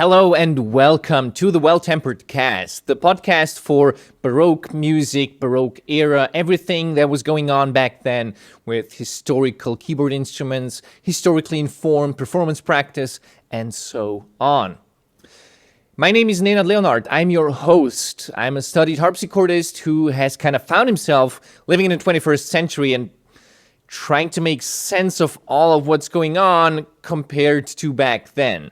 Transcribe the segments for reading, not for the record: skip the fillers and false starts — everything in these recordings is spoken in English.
Hello and welcome to the Well-Tempered Cast, the podcast for Baroque music, Baroque era, everything that was going on back then with historical keyboard instruments, historically informed performance practice, and so on. My name is Nenad Leonart. I'm your host. I'm a studied harpsichordist who has kind of found himself living in the 21st century and trying to make sense of all of what's going on compared to back then.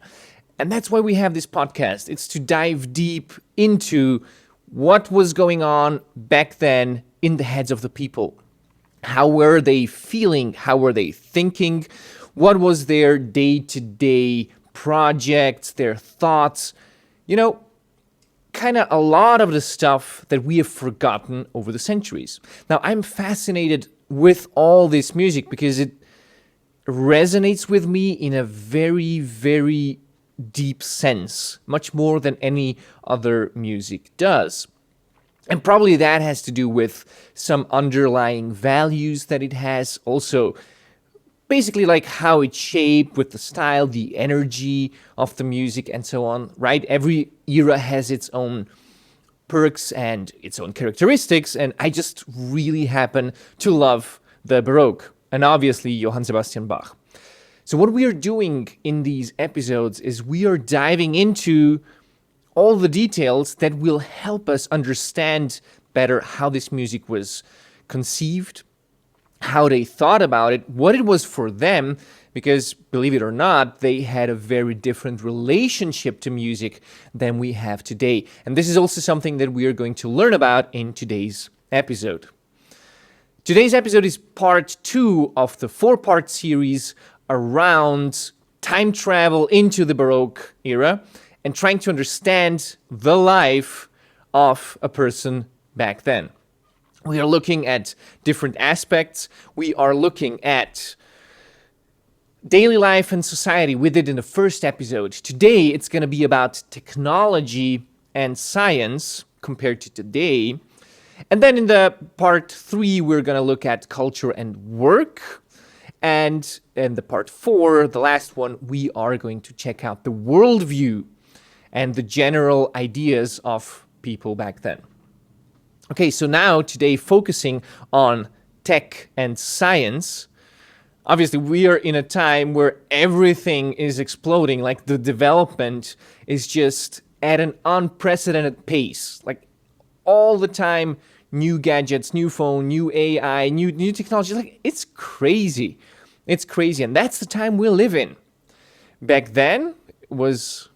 And that's why we have this podcast. It's to dive deep into what was going on back then in the heads of the people. How were they feeling? How were they thinking? What was their day-to-day projects, their thoughts? You know, kind of a lot of the stuff that we have forgotten over the centuries. Now, I'm fascinated with all this music because it resonates with me in a very, very deep sense, much more than any other music does. And probably that has to do with some underlying values that it has. Also, basically like how it's shaped with the style, the energy of the music, and so on, right? Every era has its own perks and its own characteristics, and I just really happen to love the Baroque, and obviously Johann Sebastian Bach. So what we are doing in these episodes is we are diving into all the details that will help us understand better how this music was conceived, how they thought about it, what it was for them, because believe it or not, they had a very different relationship to music than we have today. And this is also something that we are going to learn about in today's episode. Today's episode is part 2 of the 4-part series around time travel into the Baroque era and trying to understand the life of a person back then. We are looking at different aspects. We are looking at daily life and society. We did in the first episode. Today, it's going to be about technology and science compared to today. And then in the part 3, we're going to look at culture and work. And in the part 4, the last one, we are going to check out the worldview and the general ideas of people back then. Okay, so now today focusing on tech and science. Obviously, we are in a time where everything is exploding, like the development is just at an unprecedented pace. Like all the time, new gadgets, new phone, new AI, new technology. Like it's crazy. It's crazy. And that's the time we live in. Back then was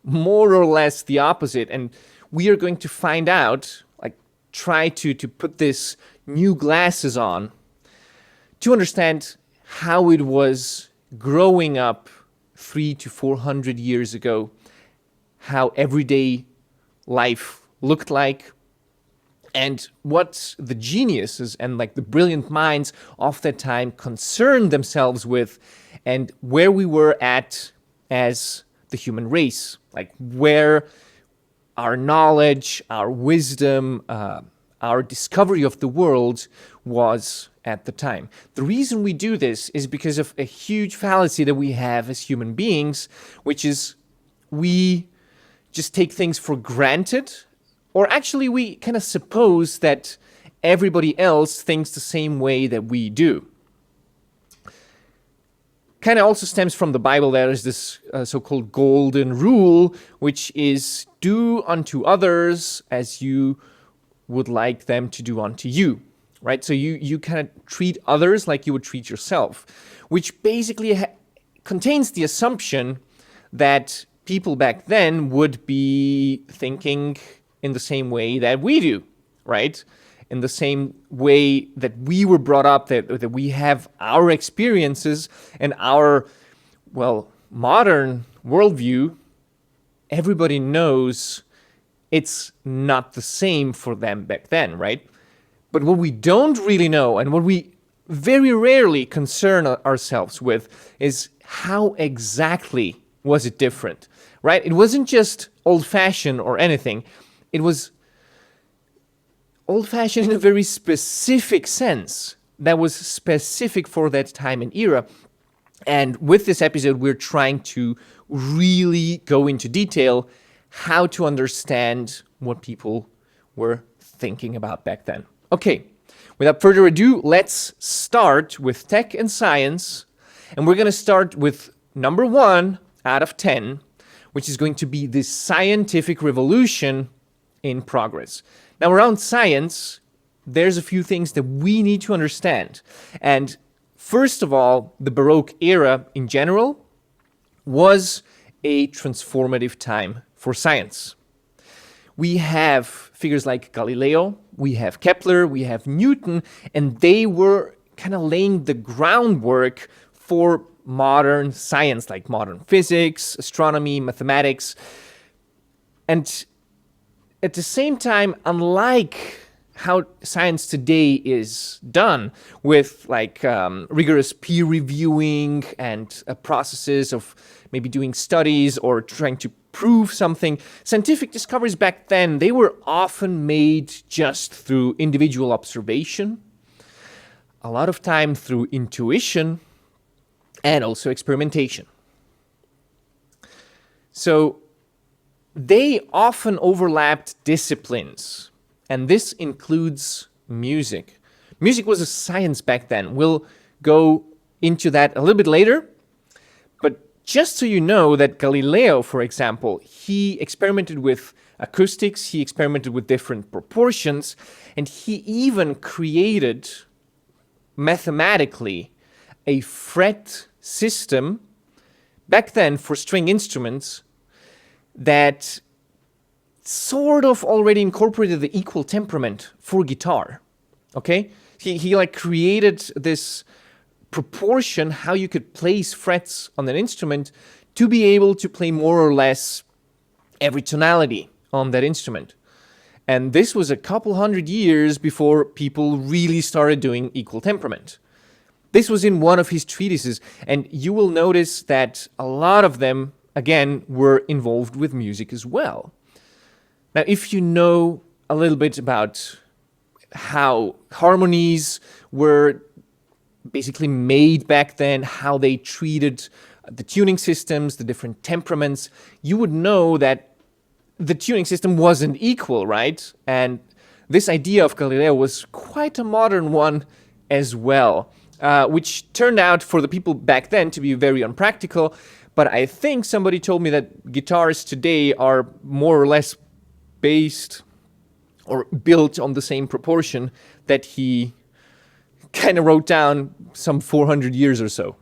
more or less the opposite. And we are going to find out, like try to put this new glasses on to understand how it was growing up 300 to 400 years ago, how everyday life looked like, and what the geniuses and like the brilliant minds of that time concerned themselves with, and where we were at as the human race, like where our knowledge, our wisdom, our discovery of the world was at the time. The reason we do this is because of a huge fallacy that we have as human beings, which is we just take things for granted. Or actually, we kind of suppose that everybody else thinks the same way that we do. Kind of also stems from the Bible. There is this so-called golden rule, which is do unto others as you would like them to do unto you, right? So you kind of treat others like you would treat yourself, which basically contains the assumption that people back then would be thinking in the same way that we do, right? In the same way that we were brought up, that we have our experiences and our, well, modern worldview. Everybody knows it's not the same for them back then, right? But what we don't really know and what we very rarely concern ourselves with is how exactly was it different, right? It wasn't just old-fashioned or anything. It was old-fashioned in a very specific sense that was specific for that time and era. And with this episode, we're trying to really go into detail how to understand what people were thinking about back then. Okay, without further ado, let's start with tech and science. And we're going to start with number 1 out of 10, which is going to be the scientific revolution in progress. Now, around science, there's a few things that we need to understand. And first of all, the Baroque era in general was a transformative time for science. We have figures like Galileo, we have Kepler, we have Newton, and they were kind of laying the groundwork for modern science, like modern physics, astronomy, mathematics. And at the same time, unlike how science today is done with like rigorous peer reviewing and processes of maybe doing studies or trying to prove something, scientific discoveries back then, they were often made just through individual observation, a lot of time through intuition, and also experimentation. So they often overlapped disciplines. And this includes music. Music was a science back then. We'll go into that a little bit later. But just so you know that Galileo, for example, he experimented with acoustics, he experimented with different proportions, and he even created mathematically a fret system back then for string instruments that sort of already incorporated the equal temperament for guitar, okay? He like created this proportion how you could place frets on an instrument to be able to play more or less every tonality on that instrument. And this was a couple hundred years before people really started doing equal temperament. This was in one of his treatises, and you will notice that a lot of them, again, were involved with music as well. Now, if you know a little bit about how harmonies were basically made back then, how they treated the tuning systems, the different temperaments, you would know that the tuning system wasn't equal, right? And this idea of Galileo was quite a modern one as well, which turned out for the people back then to be very unpractical. But I think somebody told me that guitars today are more or less based or built on the same proportion that he kind of wrote down some 400 years or so.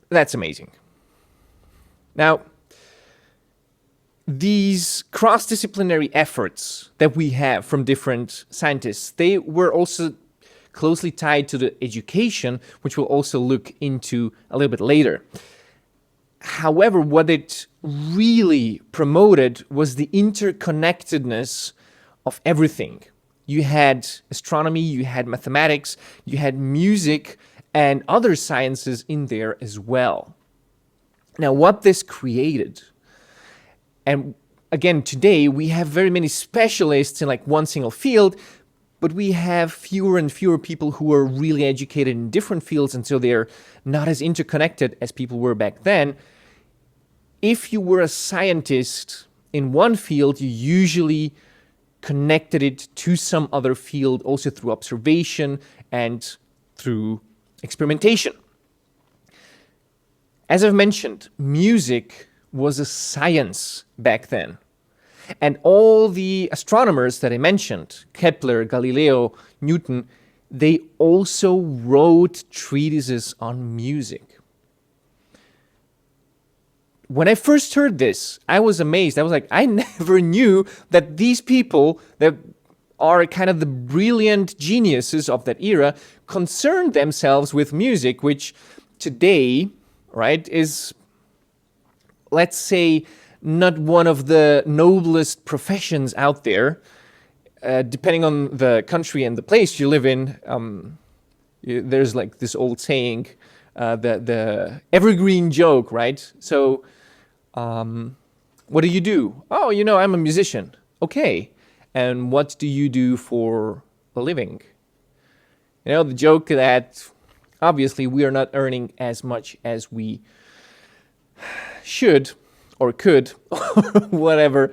That's amazing. Now, these cross-disciplinary efforts that we have from different scientists, they were also closely tied to the education, which we'll also look into a little bit later. However, what it really promoted was the interconnectedness of everything. You had astronomy, you had mathematics, you had music, and other sciences in there as well. Now, what this created, and again, today we have very many specialists in like one single field, but we have fewer and fewer people who are really educated in different fields, and so they're not as interconnected as people were back then. If you were a scientist in one field, you usually connected it to some other field, also through observation and through experimentation. As I've mentioned, music was a science back then. And all the astronomers that I mentioned, Kepler, Galileo, Newton, they also wrote treatises on music. When I first heard this, I was amazed. I was like, I never knew that these people that are kind of the brilliant geniuses of that era concerned themselves with music, which today, right, is, let's say, not one of the noblest professions out there. Depending on the country and the place you live in, there's like this old saying, the evergreen joke, right? So, what do you do? Oh, I'm a musician. Okay. And what do you do for a living? The joke that, obviously we are not earning as much as we should or could, or whatever.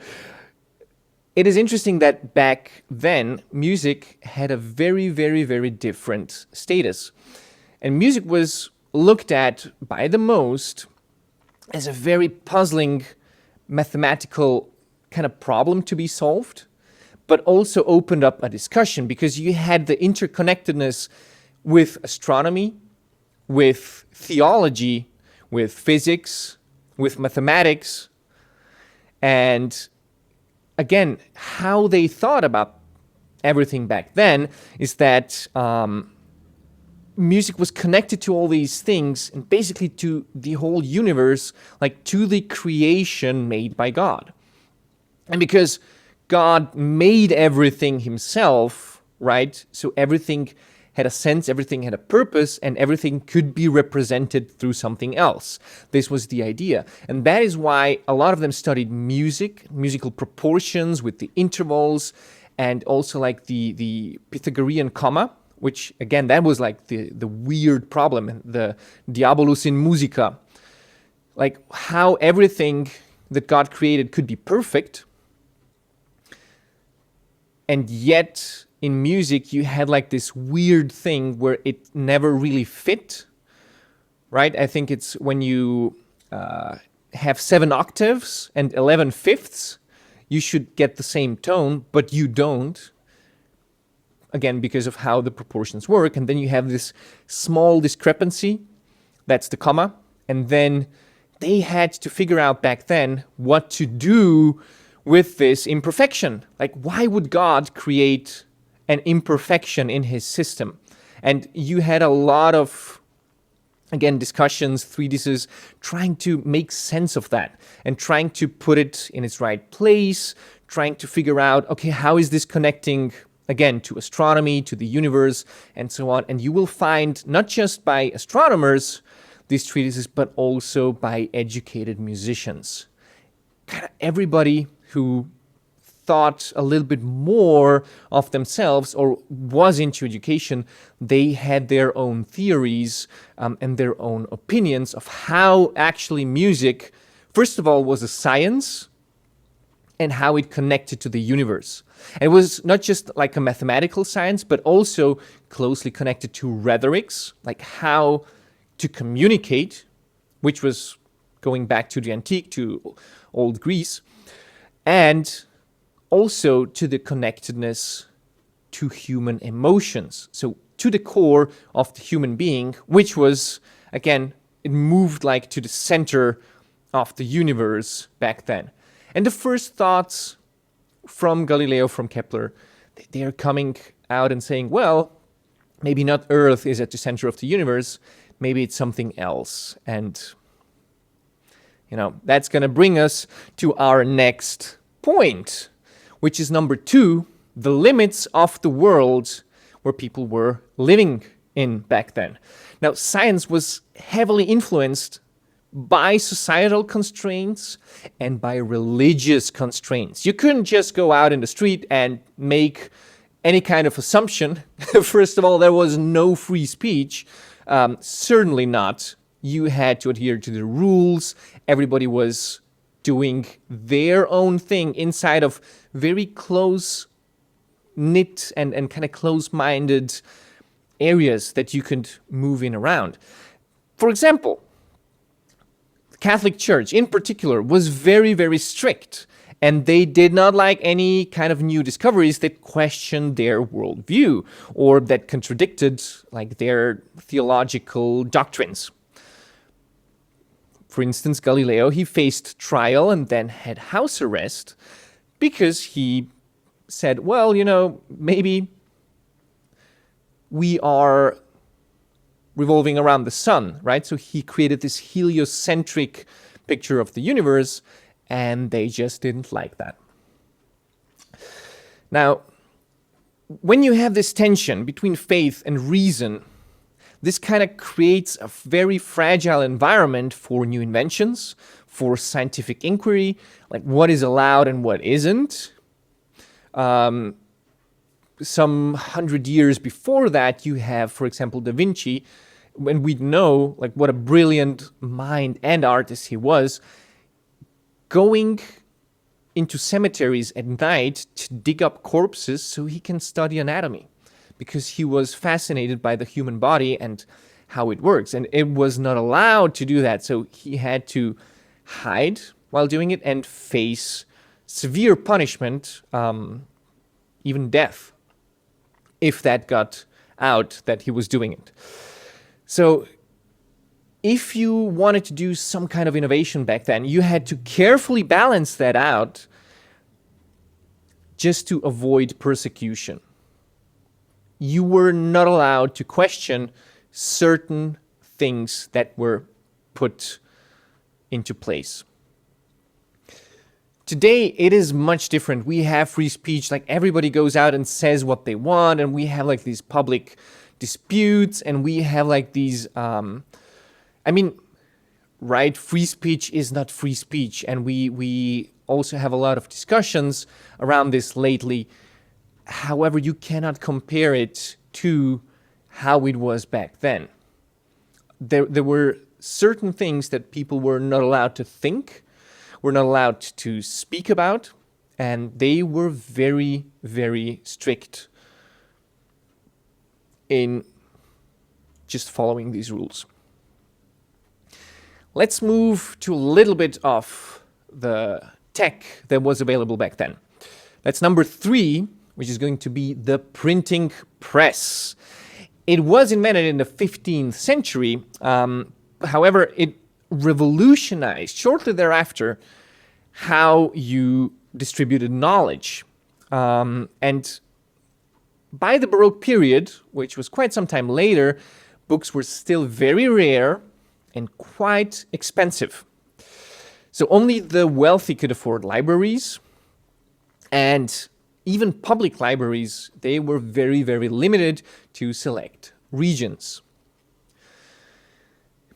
It is interesting that back then, music had a very, very, very different status. And music was looked at by the most as a very puzzling mathematical kind of problem to be solved, but also opened up a discussion because you had the interconnectedness with astronomy, with theology, with physics, with mathematics, and again, how they thought about everything back then is that music was connected to all these things and basically to the whole universe, like to the creation made by God. And because God made everything himself, right? So everything had a sense, everything had a purpose, and everything could be represented through something else. This was the idea. And that is why a lot of them studied music, musical proportions with the intervals, and also like the Pythagorean comma, which again, that was like the weird problem, the diabolus in musica. Like how everything that God created could be perfect, and yet in music, you had like this weird thing where it never really fit, right? I think it's when you have 7 octaves and 11 fifths, you should get the same tone, but you don't. Again, because of how the proportions work. And then you have this small discrepancy, that's the comma. And then they had to figure out back then what to do with this imperfection. Like, why would God create an imperfection in his system? And you had a lot of, again, discussions, treatises, trying to make sense of that and trying to put it in its right place, trying to figure out, okay, how is this connecting, again, to astronomy, to the universe, and so on. And you will find, not just by astronomers, these treatises, but also by educated musicians. Kind of everybody who thought a little bit more of themselves or was into education, they had their own theories and their own opinions of how actually music, first of all, was a science and how it connected to the universe. It was not just like a mathematical science, but also closely connected to rhetorics, like how to communicate, which was going back to the antique, to old Greece, and also to the connectedness to human emotions. So to the core of the human being, which was, again, it moved like to the center of the universe back then. And the first thoughts from Galileo, from Kepler, they are coming out and saying, well, maybe not Earth is at the center of the universe, maybe it's something else. And that's going to bring us to our next point, which is number 2, the limits of the world where people were living in back then. Now, science was heavily influenced by societal constraints and by religious constraints. You couldn't just go out in the street and make any kind of assumption. First of all, there was no free speech. Certainly not. You had to adhere to the rules. Everybody was doing their own thing inside of very close-knit and kind of close-minded areas that you could move in around. For example, the Catholic Church in particular was very, very strict, and they did not like any kind of new discoveries that questioned their worldview or that contradicted like their theological doctrines. For instance, Galileo, he faced trial and then had house arrest because he said, well, maybe we are revolving around the sun, right? So he created this heliocentric picture of the universe, and they just didn't like that. Now, when you have this tension between faith and reason, this kind of creates a very fragile environment for new inventions, for scientific inquiry, like what is allowed and what isn't. Some 100 years before that, you have, for example, Da Vinci when we know like what a brilliant mind and artist he was, going into cemeteries at night to dig up corpses so he can study anatomy, because he was fascinated by the human body and how it works. And it was not allowed to do that, so he had to hide while doing it and face severe punishment, even death, if that got out that he was doing it. So if you wanted to do some kind of innovation back then, you had to carefully balance that out just to avoid persecution. You were not allowed to question certain things that were put into place. Today, it is much different. We have free speech, like everybody goes out and says what they want, and we have like these public disputes, and we have like these, right, free speech is not free speech, and we also have a lot of discussions around this lately. However, you cannot compare it to how it was back then. There were certain things that people were not allowed to think, were not allowed to speak about, and they were very, very strict in just following these rules. Let's move to a little bit of the tech that was available back then. That's number 3, which is going to be the printing press. It was invented in the 15th century. However, it revolutionized shortly thereafter how you distributed knowledge. And by the Baroque period, which was quite some time later, books were still very rare and quite expensive. So only the wealthy could afford libraries, and even public libraries, they were very, very limited to select regions.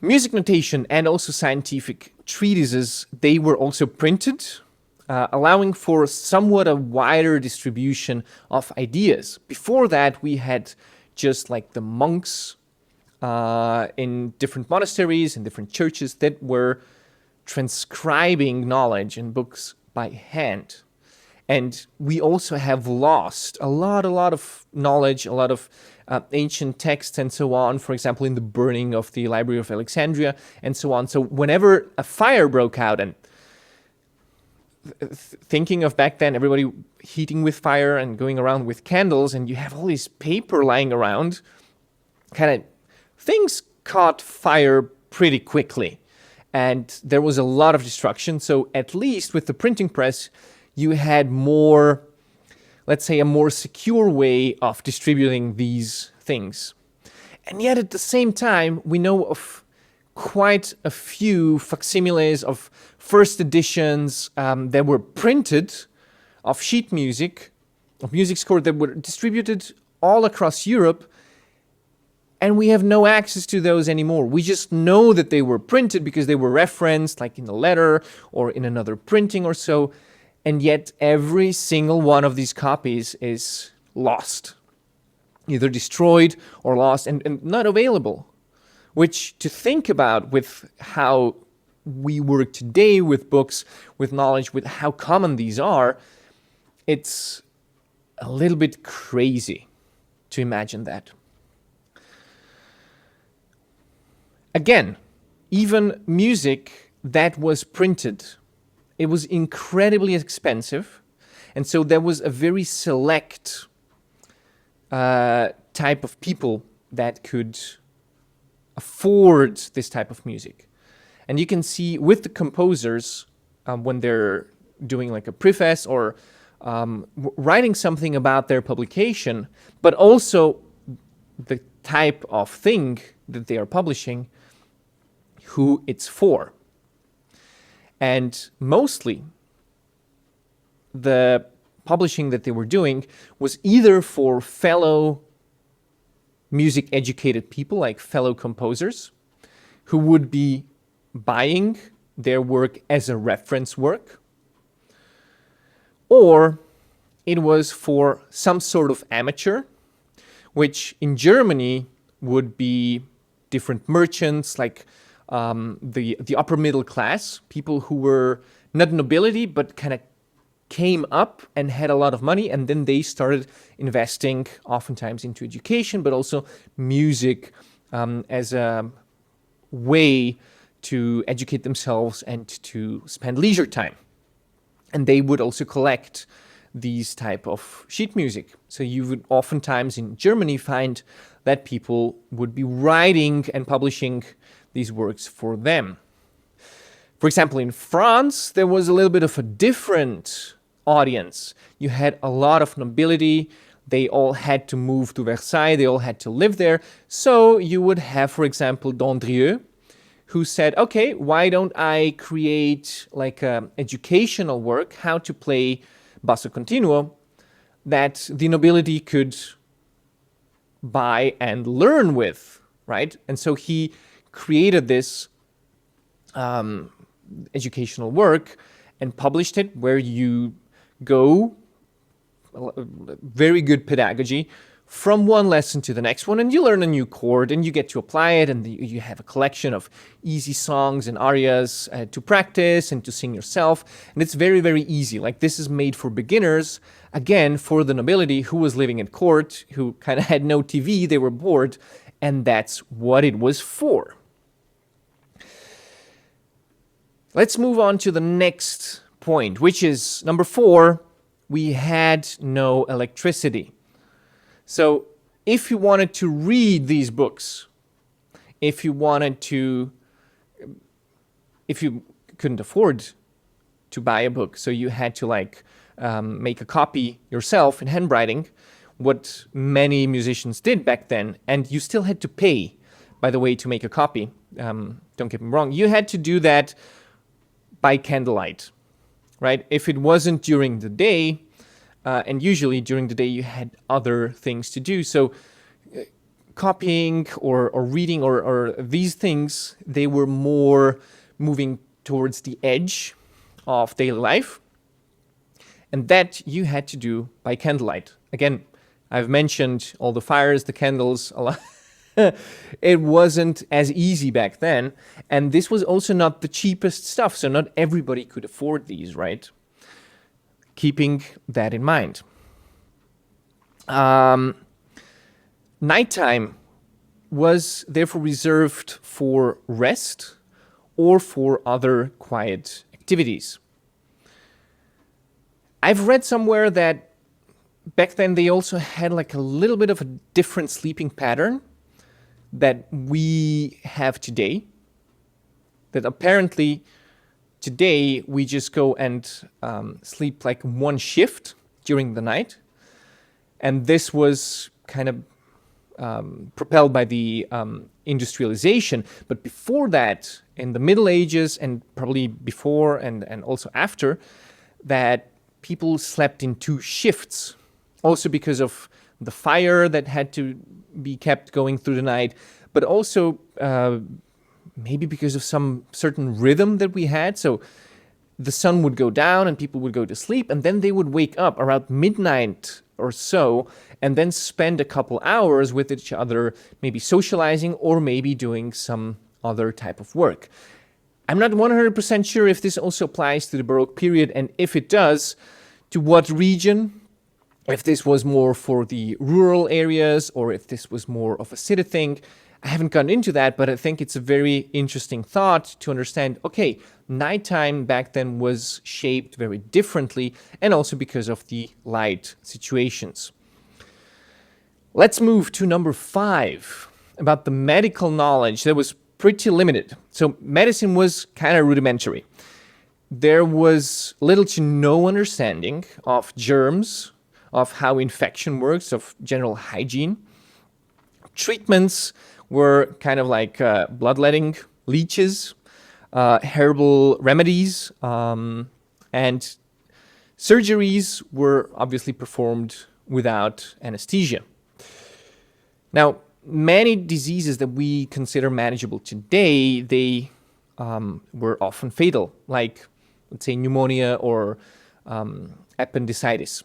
Music notation and also scientific treatises, they were also printed, allowing for somewhat a wider distribution of ideas. Before that, we had just like the monks in different monasteries and different churches that were transcribing knowledge in books by hand. And we also have lost a lot of knowledge, a lot of ancient texts and so on, for example, in the burning of the Library of Alexandria and so on. So whenever a fire broke out, and thinking of back then, everybody heating with fire and going around with candles, and you have all this paper lying around, kind of things caught fire pretty quickly. And there was a lot of destruction. So at least with the printing press, you had more, let's say, a more secure way of distributing these things. And yet at the same time, we know of quite a few facsimiles of first editions that were printed of sheet music, of music score that were distributed all across Europe. And we have no access to those anymore. We just know that they were printed because they were referenced, like in a letter or in another printing or so. And yet every single one of these copies is lost, either destroyed or lost and not available. Which, to think about with how we work today with books, with knowledge, with how common these are, it's a little bit crazy to imagine that. Again, even music that was printed, it was incredibly expensive, and so there was a very select type of people that could afford this type of music. And you can see with the composers, when they're doing like a preface or writing something about their publication, but also the type of thing that they are publishing, who it's for. And mostly, the publishing that they were doing was either for fellow music-educated people, like fellow composers, who would be buying their work as a reference work, or it was for some sort of amateur, which in Germany would be different merchants, like the upper middle class, people who were not nobility, but kind of came up and had a lot of money, and then they started investing oftentimes into education, but also music as a way to educate themselves and to spend leisure time. And they would also collect these type of sheet music. So you would oftentimes in Germany find that people would be writing and publishing these works for them. For example, in France, there was a little bit of a different audience. You had a lot of nobility. They all had to move to Versailles. They all had to live there. So you would have, for example, Dandrieux, who said, okay, why don't I create like an educational work, how to play basso continuo, that the nobility could buy and learn with, right? And so he created this educational work and published it, where you go, very good pedagogy, from one lesson to the next one, and you learn a new chord and you get to apply it, and you have a collection of easy songs and arias to practice and to sing yourself. And it's very, very easy. Like, this is made for beginners, again, for the nobility who was living at court, who kind of had no TV, they were bored, and that's what it was for. Let's move on to the next point, which is number 4. We had no electricity. So if you wanted to read these books, if you couldn't afford to buy a book, so you had to make a copy yourself in handwriting, what many musicians did back then, and you still had to pay, by the way, to make a copy. Don't get me wrong. You had to do that by candlelight, right? If it wasn't during the day, and usually during the day you had other things to do. So copying or reading or these things, they were more moving towards the edge of daily life. And that you had to do by candlelight. Again, I've mentioned all the fires, the candles, a lot. It wasn't as easy back then. And this was also not the cheapest stuff. So not everybody could afford these, right? Keeping that in mind. Nighttime was therefore reserved for rest or for other quiet activities. I've read somewhere that back then they also had like a little bit of a different sleeping pattern that we have today. That apparently today we just go and sleep like one shift during the night. And this was kind of propelled by the industrialization. But before that, in the Middle Ages and probably before and also after, that people slept in 2 shifts. Also because of the fire that had to be kept going through the night, but also maybe because of some certain rhythm that we had. So the sun would go down and people would go to sleep, and then they would wake up around midnight or so and then spend a couple hours with each other, maybe socializing or maybe doing some other type of work. I'm not 100% sure if this also applies to the Baroque period, and if it does, to what region, if this was more for the rural areas or if this was more of a city thing. I haven't gone into that, but I think it's a very interesting thought to understand, okay, nighttime back then was shaped very differently, and also because of the light situations. Let's move to number 5, about the medical knowledge that was pretty limited. So medicine was kind of rudimentary. There was little to no understanding of germs, of how infection works, of general hygiene. Treatments were kind of like bloodletting, leeches, herbal remedies, and surgeries were obviously performed without anesthesia. Now, many diseases that we consider manageable today, they were often fatal, like, let's say, pneumonia or appendicitis.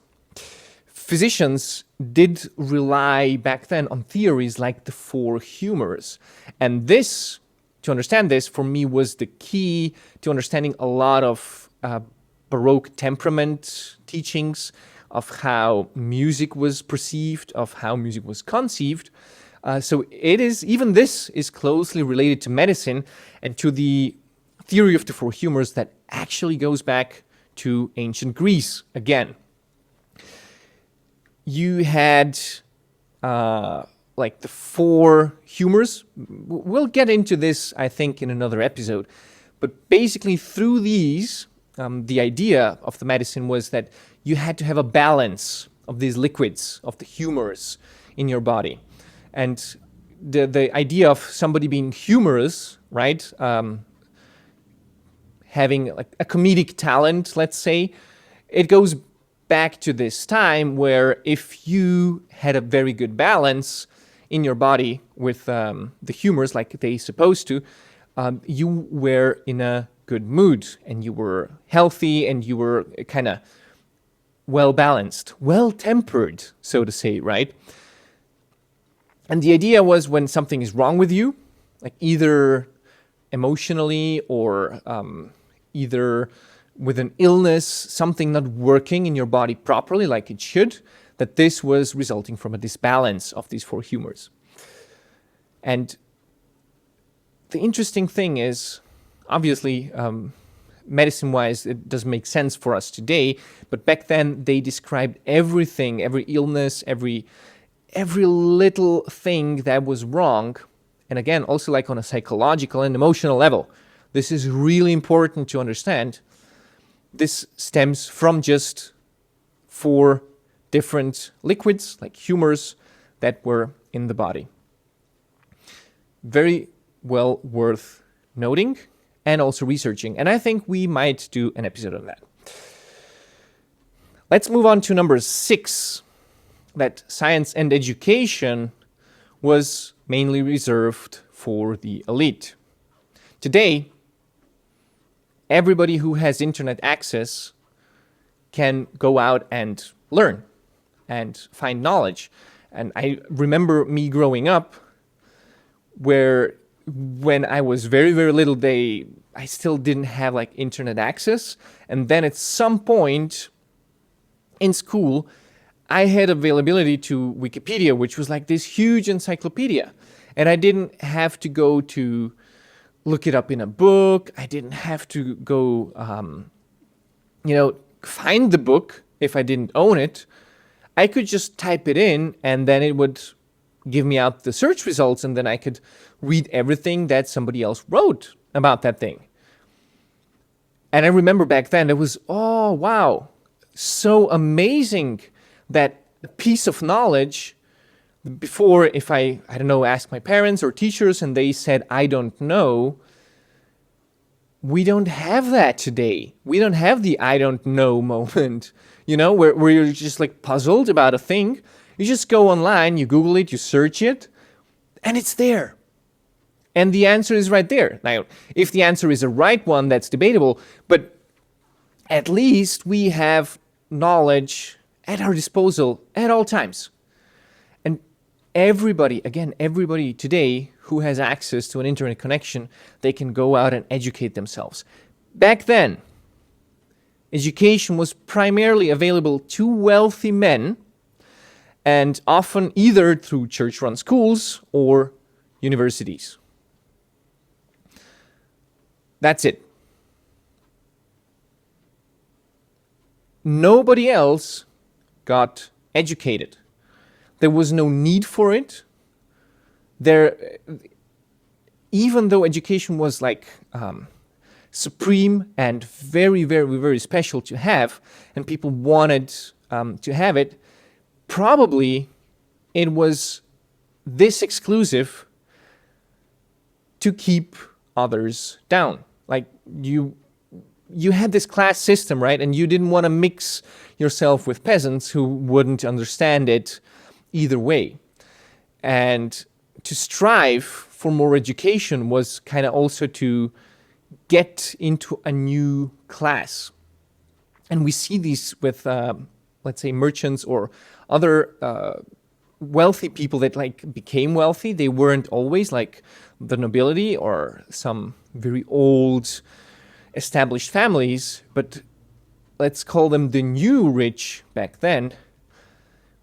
physicians did rely back then on theories like the four humors. And this, to understand this, for me was the key to understanding a lot of Baroque temperament teachings, of how music was perceived, of how music was conceived. So even this is closely related to medicine and to the theory of the four humors that actually goes back to ancient Greece again. You had like the four humors. We'll get into this, I think, in another episode. But basically through these, the idea of the medicine was that you had to have a balance of these liquids, of the humors in your body. And the idea of somebody being humorous, right, having like a comedic talent, let's say, it goes back to this time where if you had a very good balance in your body with the humors like they supposed to, you were in a good mood and you were healthy and you were kind of well-balanced, well-tempered, so to say, right? And the idea was when something is wrong with you, like either emotionally or either with an illness, something not working in your body properly like it should, that this was resulting from a disbalance of these four humors. And the interesting thing is, obviously, medicine-wise, it doesn't make sense for us today, but back then they described everything, every illness, every little thing that was wrong. And again, also like on a psychological and emotional level. This is really important to understand. This stems from just four different liquids, like humors, that were in the body. Very well worth noting and also researching. And I think we might do an episode on that. Let's move on to number 6, that science and education was mainly reserved for the elite. Today, everybody who has internet access can go out and learn and find knowledge. And I remember me growing up where when I was very, very little, I still didn't have like internet access. And then at some point in school, I had availability to Wikipedia, which was like this huge encyclopedia. And I didn't have to go to look it up in a book. I didn't have to go, find the book if I didn't own it. I could just type it in and then it would give me out the search results, and then I could read everything that somebody else wrote about that thing. And I remember back then it was, oh, wow, so amazing that a piece of knowledge before, if I don't know, asked my parents or teachers and they said, I don't know, we don't have that today. We don't have the I don't know moment, where you're just like puzzled about a thing. You just go online, you Google it, you search it, and it's there. And the answer is right there. Now, if the answer is a right one, that's debatable, but at least we have knowledge at our disposal at all times. And everybody today who has access to an internet connection, they can go out and educate themselves. Back then, education was primarily available to wealthy men, and often either through church-run schools or universities. That's it. Nobody else got educated. There was no need for it. Even though education was like supreme and very, very, very special to have, and people wanted to have it, probably it was this exclusive to keep others down. Like you had this class system, right? And you didn't want to mix yourself with peasants who wouldn't understand it either way. And to strive for more education was kind of also to get into a new class. And we see these with let's say, merchants or other wealthy people that like became wealthy. They weren't always like the nobility or some very old established families, but let's call them the new rich back then.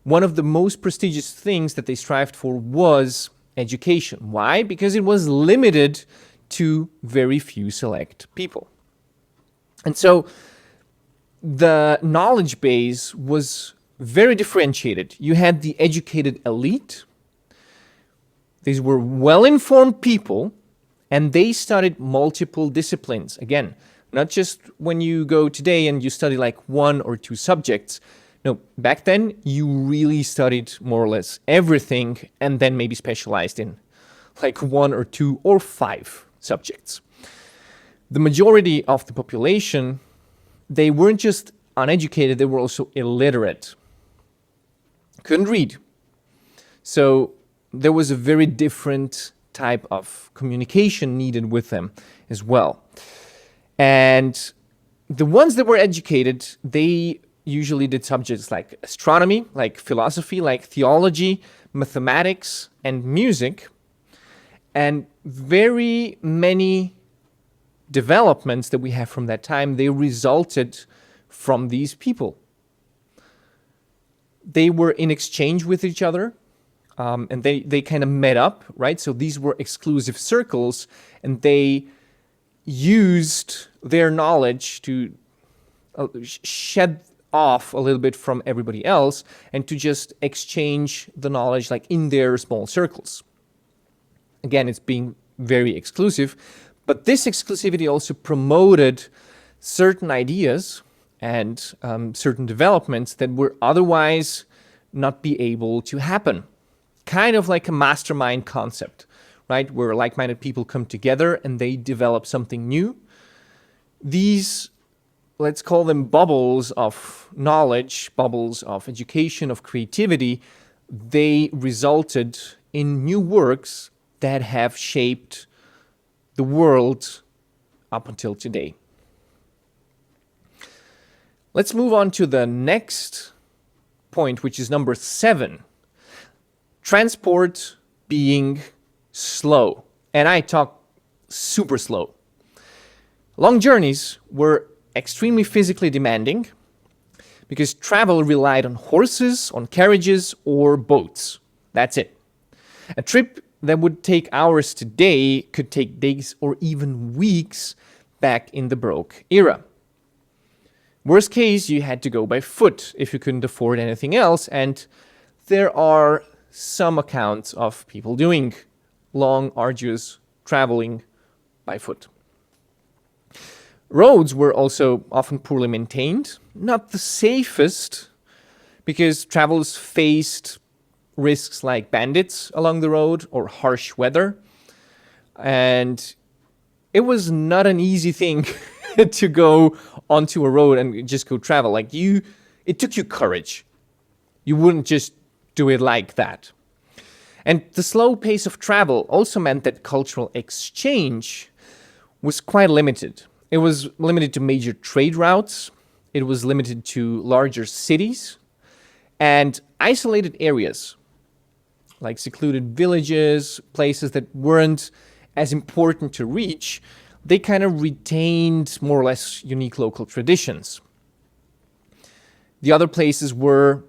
One of the most prestigious things that they strived for was education. Why? Because it was limited to very few select people. And so the knowledge base was very differentiated. You had the educated elite. These were well-informed people, and they studied multiple disciplines. Again, not just when you go today and you study like one or two subjects. No, back then you really studied more or less everything and then maybe specialized in like one or two or five subjects. The majority of the population, they weren't just uneducated, they were also illiterate. Couldn't read. So there was a very different type of communication needed with them as well. And the ones that were educated, they usually did subjects like astronomy, like philosophy, like theology, mathematics, and music. And very many developments that we have from that time, they resulted from these people. They were in exchange with each other, and they kind of met up, right? So these were exclusive circles, and they used their knowledge to shed off a little bit from everybody else and to just exchange the knowledge like in their small circles. Again, it's being very exclusive, but this exclusivity also promoted certain ideas and certain developments that would otherwise not be able to happen. Kind of like a mastermind concept, right? Where like-minded people come together and they develop something new. These, let's call them bubbles of knowledge, bubbles of education, of creativity, they resulted in new works that have shaped the world up until today. Let's move on to the next point, which is number 7. Transport being slow. And I talk super slow. Long journeys were extremely physically demanding because travel relied on horses, on carriages, or boats. That's it. A trip that would take hours today could take days or even weeks back in the Baroque era. Worst case, you had to go by foot if you couldn't afford anything else, and there are some accounts of people doing long, arduous traveling by foot. Roads were also often poorly maintained, not the safest, because travelers faced risks like bandits along the road or harsh weather, and it was not an easy thing to go onto a road and just go travel. It took you courage. You wouldn't just do it like that. And the slow pace of travel also meant that cultural exchange was quite limited. It was limited to major trade routes. It was limited to larger cities and isolated areas, like secluded villages, places that weren't as important to reach. They kind of retained more or less unique local traditions. The other places were,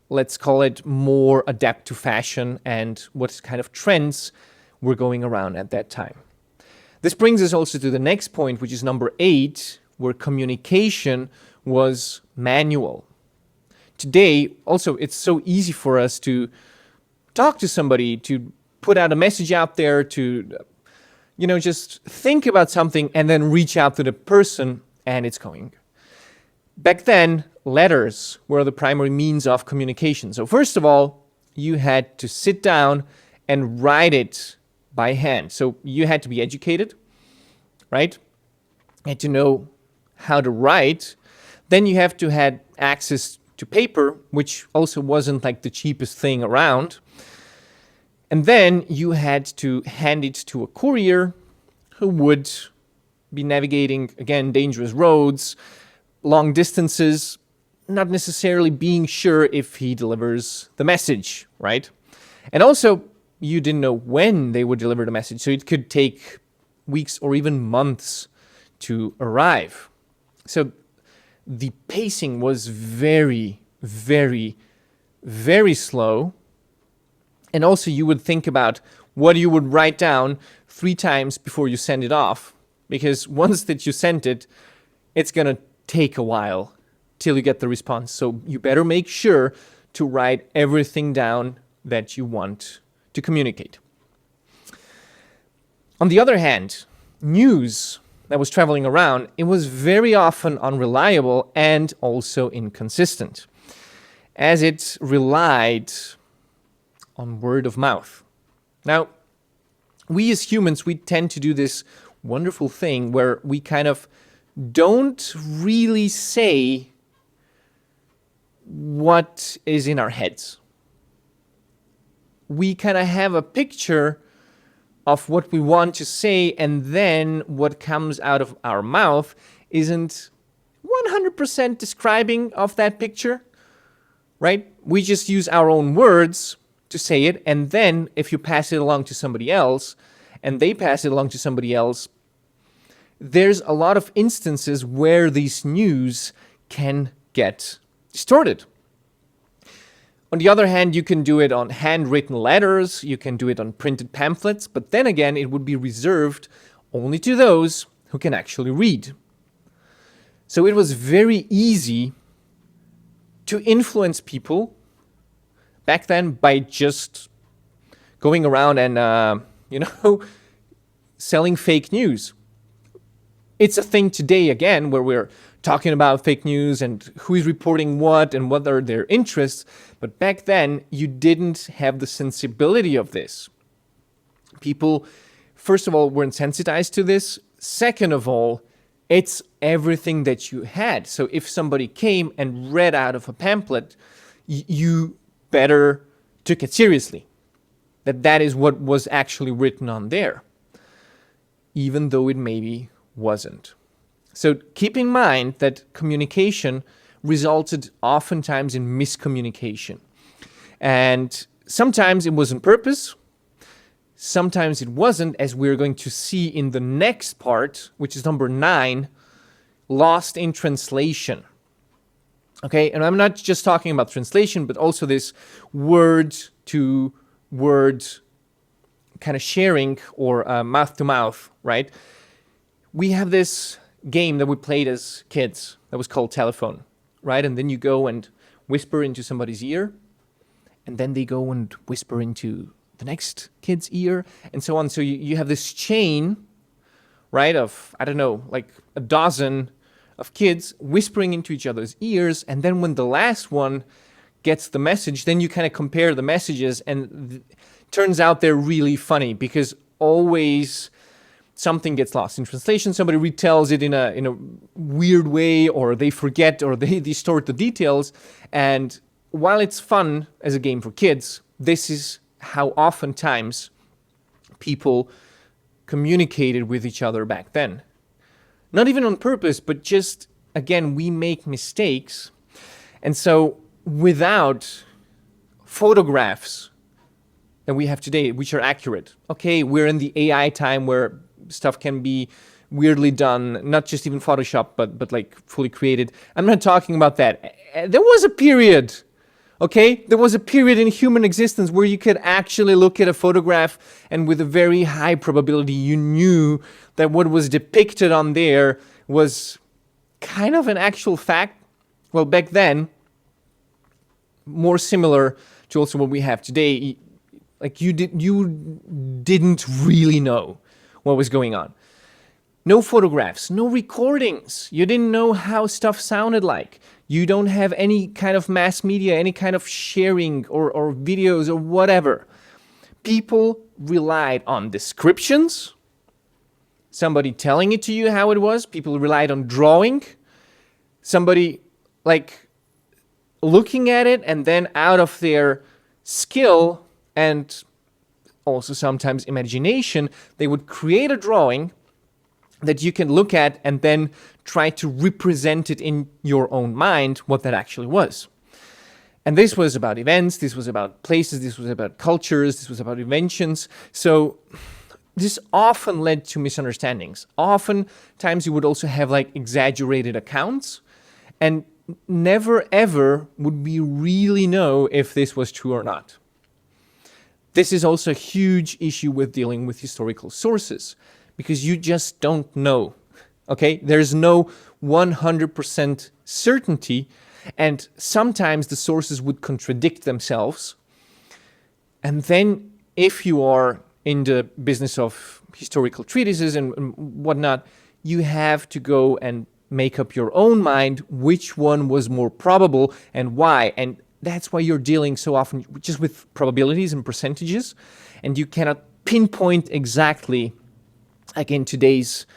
let's call it, more adapt to fashion and what kind of trends were going around at that time. This brings us also to the next point, which is number 8, where communication was manual. Today, also, it's so easy for us to talk to somebody, to put out a message out there, to just think about something and then reach out to the person and it's going. Back then, letters were the primary means of communication. So first of all, you had to sit down and write it by hand. So you had to be educated, right? You had to know how to write. Then you have to have access to paper, which also wasn't like the cheapest thing around. And then you had to hand it to a courier who would be navigating, again, dangerous roads, long distances, not necessarily being sure if he delivers the message, right? And also, you didn't know when they would deliver the message, so it could take weeks or even months to arrive. So the pacing was very, very, very slow. And also you would think about what you would write down 3 times before you send it off. Because once that you sent it, it's going to take a while till you get the response. So you better make sure to write everything down that you want to communicate. On the other hand, news that was traveling around, it was very often unreliable and also inconsistent, as it relied on word of mouth. Now, we as humans, we tend to do this wonderful thing where we kind of don't really say what is in our heads. We kind of have a picture of what we want to say, and then what comes out of our mouth isn't 100% describing of that picture, right? We just use our own words to say it, and then if you pass it along to somebody else, and they pass it along to somebody else, there's a lot of instances where these news can get distorted. On the other hand, you can do it on handwritten letters, you can do it on printed pamphlets, but then again, it would be reserved only to those who can actually read. So it was very easy to influence people back then by just going around and, selling fake news. It's a thing today, again, where we're talking about fake news and who is reporting what and what are their interests. But back then, you didn't have the sensibility of this. People, first of all, weren't sensitized to this. Second of all, it's everything that you had. So if somebody came and read out of a pamphlet, you better took it seriously. That is what was actually written on there, even though it maybe wasn't. So keep in mind that communication resulted oftentimes in miscommunication. And sometimes it was on purpose, sometimes it wasn't, as we're going to see in the next part, which is number 9, lost in translation. Okay, and I'm not just talking about translation, but also this word to word kind of sharing or mouth to mouth, right? We have this game that we played as kids that was called telephone, right? And then you go and whisper into somebody's ear, and then they go and whisper into the next kid's ear, and so on. So you have this chain, right, of, I don't know, like a dozen of kids whispering into each other's ears, and then when the last one gets the message, then you kind of compare the messages, and turns out they're really funny, because always something gets lost in translation. Somebody retells it in a weird way, or they forget, or they distort the details. And while it's fun as a game for kids, this is how oftentimes people communicated with each other back then. Not even on purpose, but just, again, we make mistakes. And so without photographs that we have today, which are accurate, okay, we're in the AI time where stuff can be weirdly done, not just even Photoshop, but like fully created. I'm not talking about that. There was a period, okay? There was a period in human existence where you could actually look at a photograph and with a very high probability you knew that what was depicted on there was kind of an actual fact. Well, back then, more similar to also what we have today, like you didn't really know what was going on. No photographs, no recordings. You didn't know how stuff sounded like. You don't have any kind of mass media, any kind of sharing or videos or whatever. People relied on descriptions, somebody telling it to you how it was. People relied on drawing, somebody like looking at it, and then out of their skill and also sometimes imagination, they would create a drawing, that you can look at and then try to represent it in your own mind what that actually was. And this was about events, this was about places, this was about cultures, this was about inventions. So this often led to misunderstandings. Oftentimes you would also have like exaggerated accounts, and never ever would we really know if this was true or not. This is also a huge issue with dealing with historical sources, because you just don't know, okay? There's no 100% certainty, and sometimes the sources would contradict themselves. And then if you are in the business of historical treatises and whatnot, you have to go and make up your own mind which one was more probable and why. And that's why you're dealing so often just with probabilities and percentages, and you cannot pinpoint exactly, like in today's,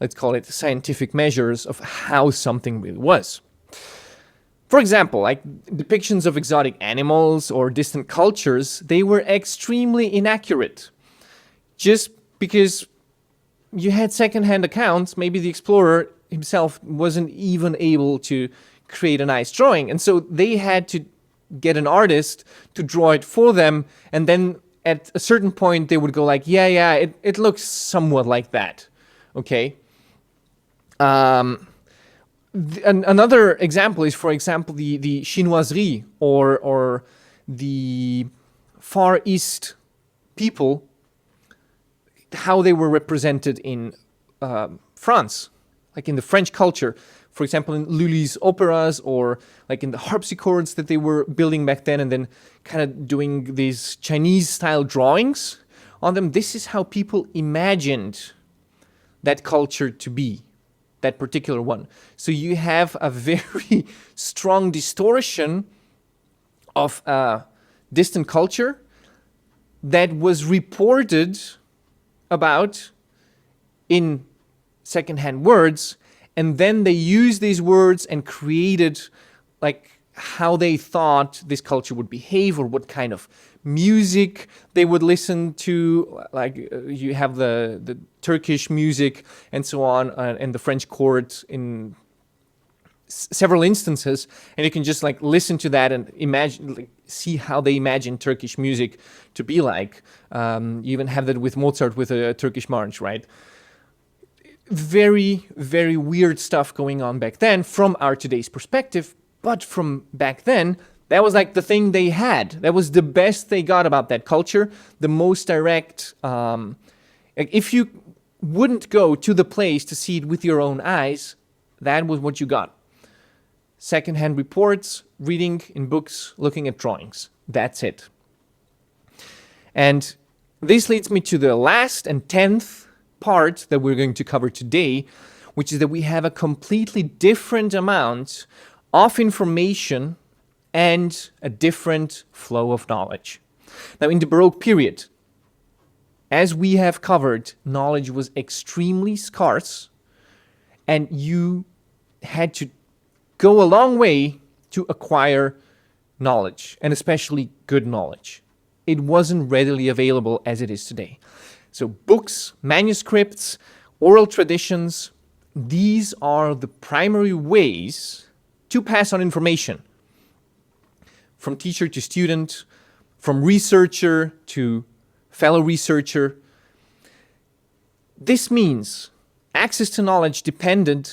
let's call it scientific measures of how something really was. For example, like depictions of exotic animals or distant cultures, they were extremely inaccurate. Just because you had secondhand accounts, maybe the explorer himself wasn't even able to create a nice drawing. And so they had to get an artist to draw it for them, and then at a certain point they would go like, yeah, it looks somewhat like that, okay? Another example is, for example, the chinoiserie or the Far East people, how they were represented in France, like in the French culture. For example, in Lully's operas, or like in the harpsichords that they were building back then, and then kind of doing these Chinese-style drawings on them. This is how people imagined that culture to be, that particular one. So you have a very strong distortion of distant culture that was reported about in secondhand words, and then they used these words and created like how they thought this culture would behave, or what kind of music they would listen to. Like you have the Turkish music and so on, and the French court in several instances, and you can just like listen to that and imagine, like, see how they imagine Turkish music to be like. You even have that with Mozart with a Turkish march, right? Very, very weird stuff going on back then from our today's perspective, but from back then, that was like the thing they had. That was the best they got about that culture, the most direct. If you wouldn't go to the place to see it with your own eyes, that was what you got. Secondhand reports, reading in books, looking at drawings. That's it. And this leads me to the last and 10th part that we're going to cover today, which is that we have a completely different amount of information and a different flow of knowledge. Now, in the Baroque period, as we have covered, knowledge was extremely scarce, and you had to go a long way to acquire knowledge, and especially good knowledge. It wasn't readily available as it is today. So books, manuscripts, oral traditions, these are the primary ways to pass on information from teacher to student, from researcher to fellow researcher. This means access to knowledge depended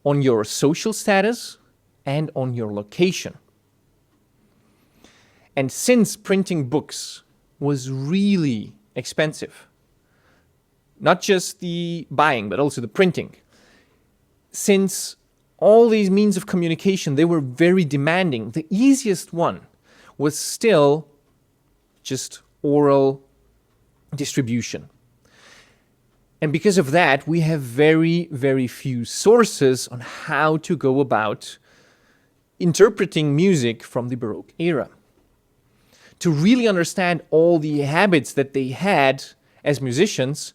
on your social status and on your location. And since printing books was really expensive, not just the buying, but also the printing, since all these means of communication, they were very demanding, the easiest one was still just oral distribution. And because of that, we have very, very few sources on how to go about interpreting music from the Baroque era. To really understand all the habits that they had as musicians,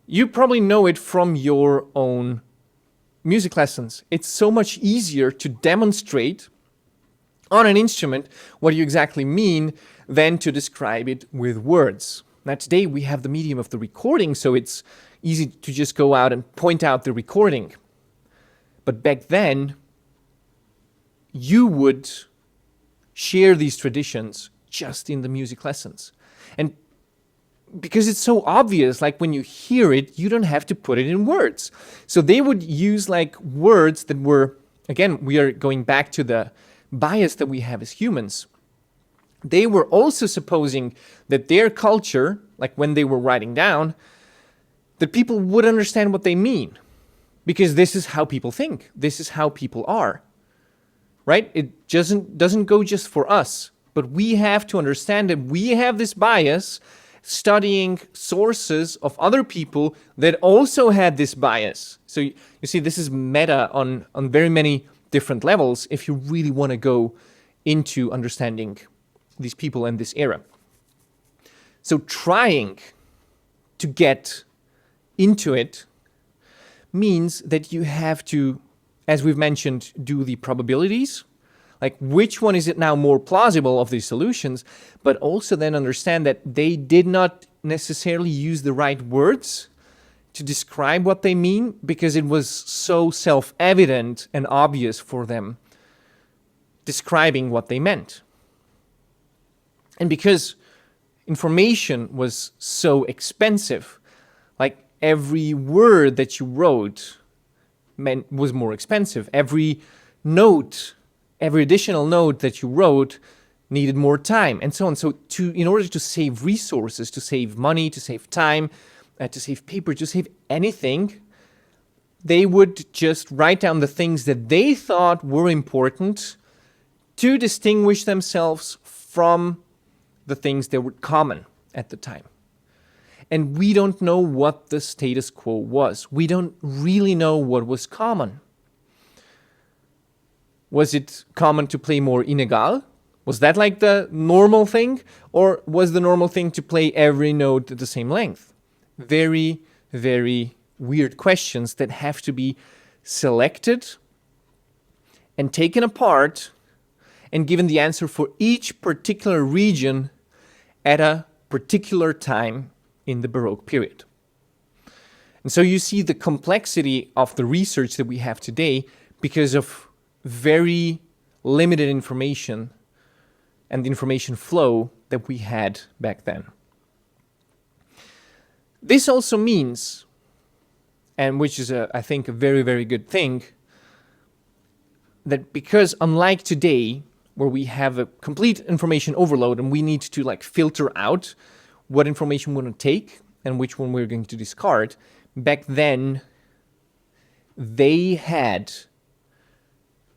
you probably know it from your own music lessons. It's so much easier to demonstrate on an instrument what you exactly mean than to describe it with words. Now today we have the medium of the recording, so it's easy to just go out and point out the recording. But back then, you would share these traditions just in the music lessons. And because it's so obvious, like when you hear it, you don't have to put it in words. So they would use like words that were, again, we are going back to the bias that we have as humans. They were also supposing that their culture, like when they were writing down, that people would understand what they mean. Because this is how people think. This is how people are. Right? It doesn't go just for us. But we have to understand that we have this bias studying sources of other people that also had this bias. So you see, this is meta on very many different levels if you really want to go into understanding these people and this era. So trying to get into it means that you have to, as we've mentioned, do the probabilities. Like, which one is it now more plausible of these solutions, but also then understand that they did not necessarily use the right words to describe what they mean because it was so self-evident and obvious for them describing what they meant. And because information was so expensive, like every word that you wrote was more expensive. Every additional note that you wrote needed more time, and so on. So in order to save resources, to save money, to save time, to save paper, to save anything, they would just write down the things that they thought were important to distinguish themselves from the things that were common at the time. And we don't know what the status quo was. We don't really know what was common. Was it common to play more inegal? Was that like the normal thing? Or was the normal thing to play every note at the same length? Very, very weird questions that have to be selected and taken apart and given the answer for each particular region at a particular time in the Baroque period. And so you see the complexity of the research that we have today because of very limited information and the information flow that we had back then. This also means, and which is I think a very, very good thing, that because unlike today, where we have a complete information overload and we need to like filter out what information we're going to take and which one we're going to discard, back then they had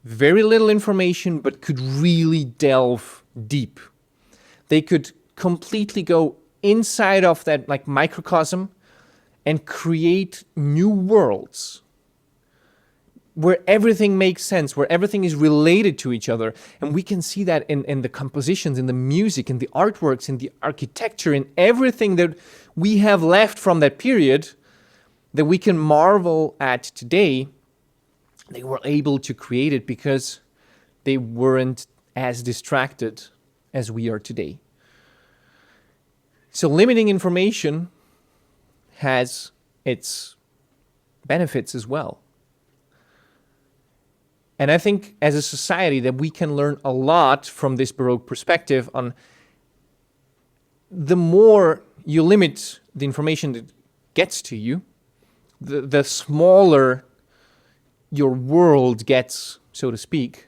very little information but could really delve deep. They could completely go inside of that like microcosm and create new worlds where everything makes sense, where everything is related to each other. And we can see that in the compositions, in the music, in the artworks, in the architecture, in everything that we have left from that period that we can marvel at today. They were able to create it because they weren't as distracted as we are today. So limiting information has its benefits as well. And I think as a society that we can learn a lot from this Baroque perspective on the more you limit the information that gets to you, the smaller your world gets, so to speak,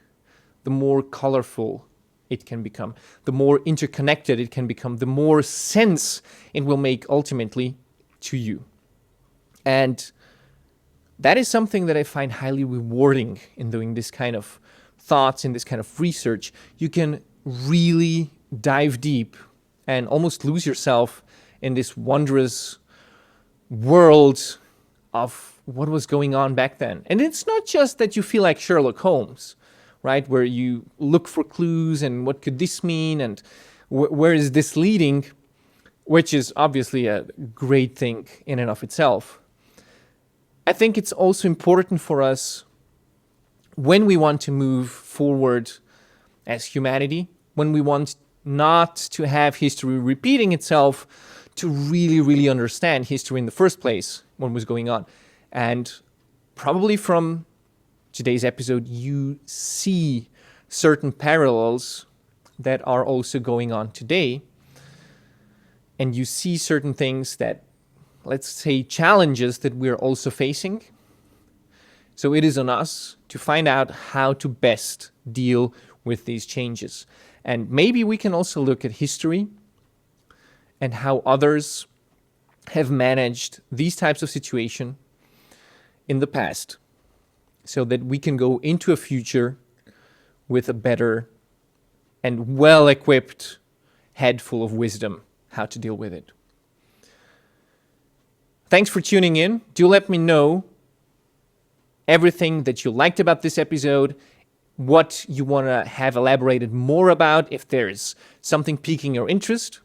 the more colorful it can become, the more interconnected it can become, the more sense it will make ultimately to you. And that is something that I find highly rewarding in doing this kind of thoughts, in this kind of research. You can really dive deep and almost lose yourself in this wondrous world of what was going on back then. And it's not just that you feel like Sherlock Holmes, right? Where you look for clues and what could this mean and where is this leading, which is obviously a great thing in and of itself. I think it's also important for us when we want to move forward as humanity, when we want not to have history repeating itself, to really, really understand history in the first place, what was going on. And probably from today's episode, you see certain parallels that are also going on today. And you see certain things that, let's say, challenges that we're also facing. So it is on us to find out how to best deal with these changes. And maybe we can also look at history and how others have managed these types of situations in the past, so that we can go into a future with a better and well-equipped head full of wisdom how to deal with it. Thanks for tuning in. Do let me know everything that you liked about this episode, what you want to have elaborated more about, if there's something piquing your interest.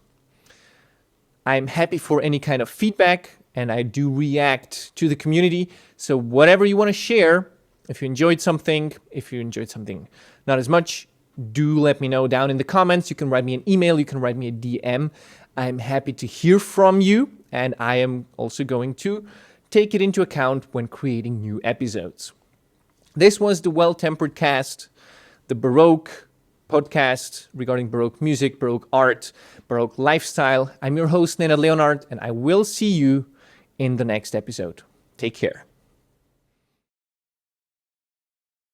I'm happy for any kind of feedback, and I do react to the community. So whatever you want to share, if you enjoyed something, if you enjoyed something not as much, do let me know down in the comments. You can write me an email, you can write me a DM. I'm happy to hear from you, and I am also going to take it into account when creating new episodes. This was the Well-Tempered Cast, the Baroque podcast regarding Baroque music, Baroque art, Baroque lifestyle. I'm your host, Nenad Leonart, and I will see you in the next episode. Take care.